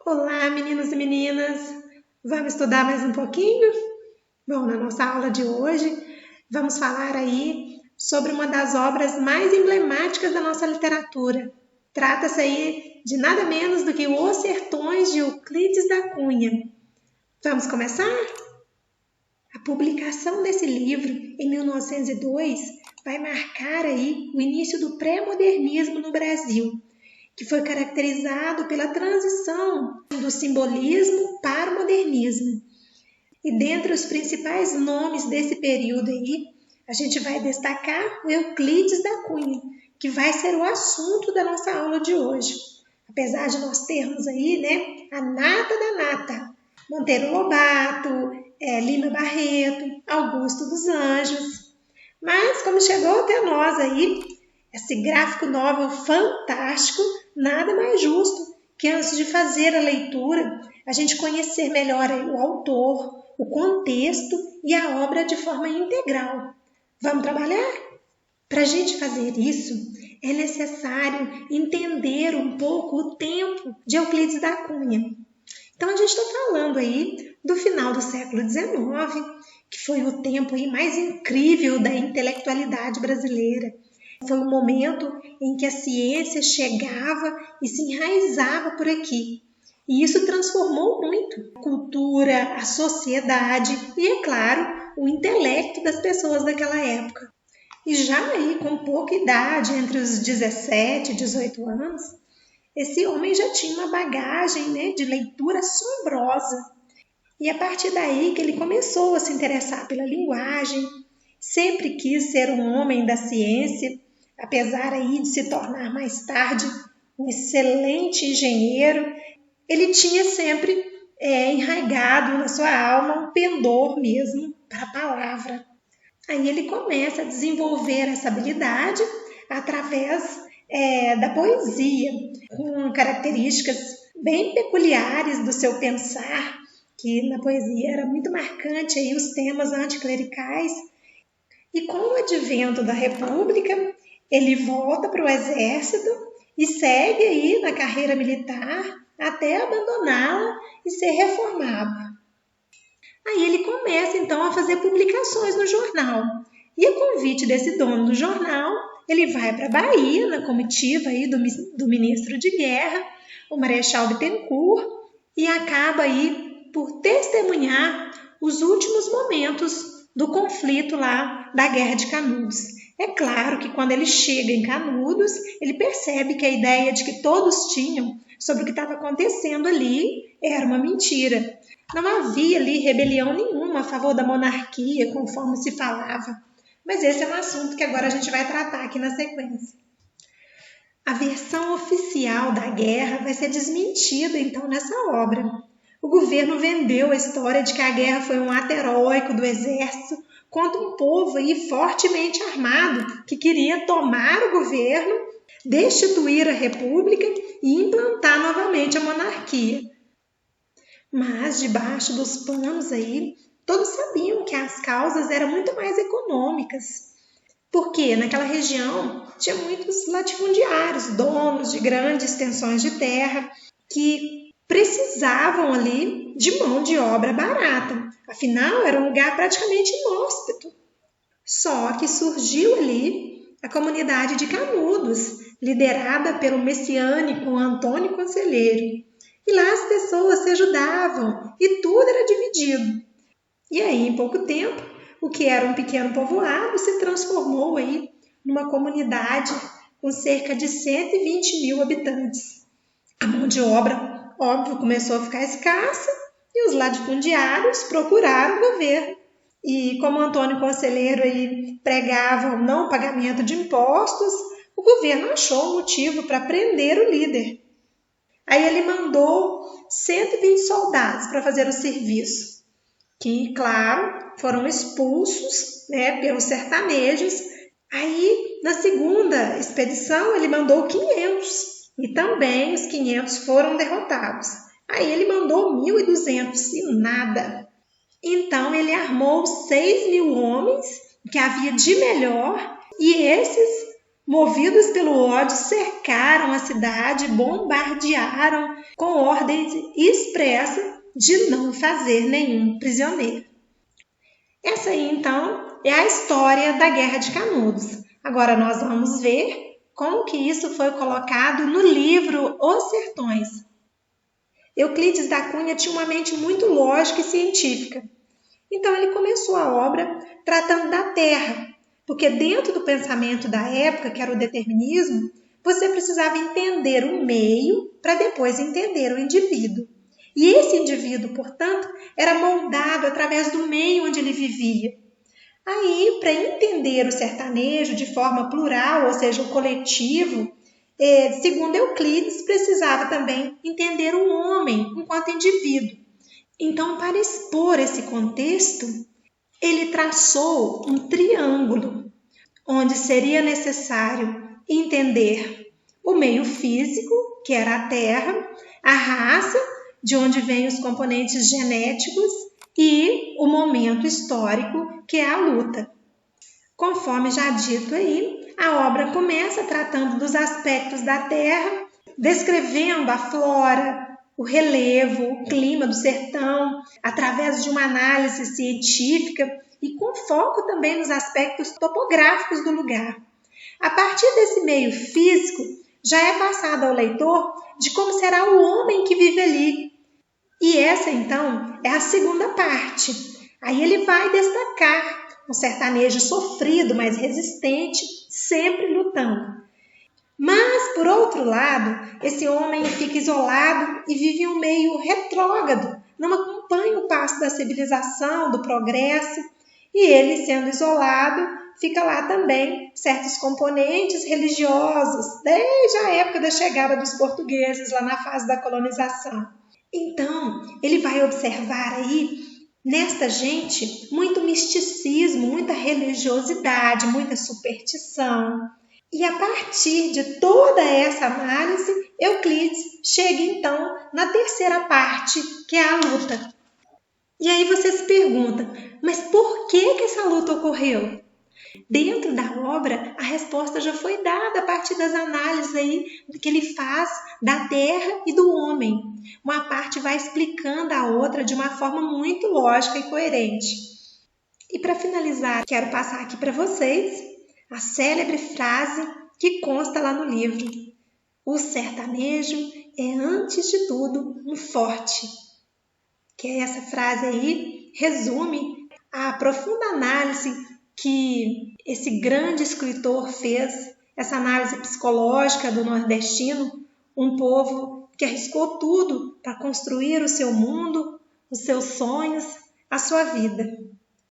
Olá, meninos e meninas! Vamos estudar mais um pouquinho? Bom, na nossa aula de hoje, vamos falar aí sobre uma das obras mais emblemáticas da nossa literatura. Trata-se aí de nada menos do que Os Sertões de Euclides da Cunha. Vamos começar? A publicação desse livro, em 1902, vai marcar aí o início do pré-modernismo no Brasil, que foi caracterizado pela transição do simbolismo para o modernismo. E dentre os principais nomes desse período aí, a gente vai destacar o Euclides da Cunha, que vai ser o assunto da nossa aula de hoje. Apesar de nós termos aí, a nata da nata, Monteiro Lobato, Lima Barreto, Augusto dos Anjos. Mas como chegou até nós aí, esse gráfico novel fantástico, nada mais justo que antes de fazer a leitura, a gente conhecer melhor o autor, o contexto e a obra de forma integral. Vamos trabalhar? Para a gente fazer isso, é necessário entender um pouco o tempo de Euclides da Cunha. Então, a gente está falando aí do final do século XIX, que foi o tempo aí mais incrível da intelectualidade brasileira. Foi um momento em que a ciência chegava e se enraizava por aqui. E isso transformou muito a cultura, a sociedade e, é claro, o intelecto das pessoas daquela época. E já aí, com pouca idade, entre os 17 e 18 anos, esse homem já tinha uma bagagem de leitura assombrosa. E a partir daí que ele começou a se interessar pela linguagem, sempre quis ser um homem da ciência, apesar aí de se tornar mais tarde um excelente engenheiro, ele tinha sempre enraizado na sua alma um pendor mesmo para a palavra. Aí ele começa a desenvolver essa habilidade através da poesia, com características bem peculiares do seu pensar, que na poesia era muito marcante aí os temas anticlericais. E com o advento da República, ele volta para o exército e segue aí na carreira militar até abandoná-la e ser reformado. Aí ele começa então a fazer publicações no jornal. E a convite desse dono do jornal, ele vai para a Bahia, na comitiva aí do ministro de Guerra, o Marechal Bittencourt, e acaba aí por testemunhar os últimos momentos do conflito lá da Guerra de Canudos. É claro que quando ele chega em Canudos, ele percebe que a ideia de que todos tinham sobre o que estava acontecendo ali era uma mentira. Não havia ali rebelião nenhuma a favor da monarquia, conforme se falava. Mas esse é um assunto que agora a gente vai tratar aqui na sequência. A versão oficial da guerra vai ser desmentida, então, nessa obra. O governo vendeu a história de que a guerra foi um ato heróico do exército contra um povo aí fortemente armado que queria tomar o governo, destituir a república e implantar novamente a monarquia. Mas, debaixo dos panos aí, todos sabiam que as causas eram muito mais econômicas. Porque naquela região tinha muitos latifundiários, donos de grandes extensões de terra, que precisavam ali de mão de obra barata. Afinal, era um lugar praticamente inóspito. Só que surgiu ali a comunidade de Canudos, liderada pelo messiânico Antônio Conselheiro. E lá as pessoas se ajudavam e tudo era dividido. E aí, em pouco tempo, o que era um pequeno povoado se transformou aí numa comunidade com cerca de 120 mil habitantes. A mão de obra, óbvio, começou a ficar escassa e os latifundiários procuraram o governo. E como Antônio Conselheiro aí pregava o não pagamento de impostos, o governo achou um motivo para prender o líder. Aí ele mandou 120 soldados para fazer o serviço, que, claro, foram expulsos pelos sertanejos. Aí, na segunda expedição, ele mandou 500, e também os 500 foram derrotados. Aí ele mandou 1.200 e nada. Então, ele armou 6.000 homens, que havia de melhor, e esses movidos pelo ódio, cercaram a cidade, bombardearam com ordens expressas de não fazer nenhum prisioneiro. Essa aí, então, é a história da Guerra de Canudos. Agora nós vamos ver como que isso foi colocado no livro Os Sertões. Euclides da Cunha tinha uma mente muito lógica e científica. Então ele começou a obra tratando da terra, porque dentro do pensamento da época, que era o determinismo, você precisava entender o meio para depois entender o indivíduo. E esse indivíduo, portanto, era moldado através do meio onde ele vivia. Aí, para entender o sertanejo de forma plural, ou seja, o coletivo, segundo Euclides, precisava também entender o homem enquanto indivíduo. Então, para expor esse contexto, ele traçou um triângulo, onde seria necessário entender o meio físico, que era a terra, a raça, de onde vêm os componentes genéticos, e o momento histórico, que é a luta. Conforme já dito aí, a obra começa tratando dos aspectos da terra, descrevendo a flora, o relevo, o clima do sertão, através de uma análise científica e com foco também nos aspectos topográficos do lugar. A partir desse meio físico, já é passado ao leitor de como será o homem que vive ali. E essa, então, é a segunda parte. Aí ele vai destacar um sertanejo sofrido, mas resistente, sempre lutando. Mas, por outro lado, esse homem fica isolado e vive em um meio retrógrado, não acompanha o passo da civilização, do progresso, e ele, sendo isolado, fica lá também certos componentes religiosos, desde a época da chegada dos portugueses, lá na fase da colonização. Então, ele vai observar aí, nesta gente, muito misticismo, muita religiosidade, muita superstição. E a partir de toda essa análise, Euclides chega então na terceira parte, que é a luta. E aí você se pergunta, mas por que essa luta ocorreu? Dentro da obra, a resposta já foi dada a partir das análises aí que ele faz da terra e do homem. Uma parte vai explicando a outra de uma forma muito lógica e coerente. E para finalizar, quero passar aqui para vocês a célebre frase que consta lá no livro. O sertanejo é, antes de tudo, um forte. Que essa frase aí resume a profunda análise que esse grande escritor fez, essa análise psicológica do nordestino, um povo que arriscou tudo para construir o seu mundo, os seus sonhos, a sua vida.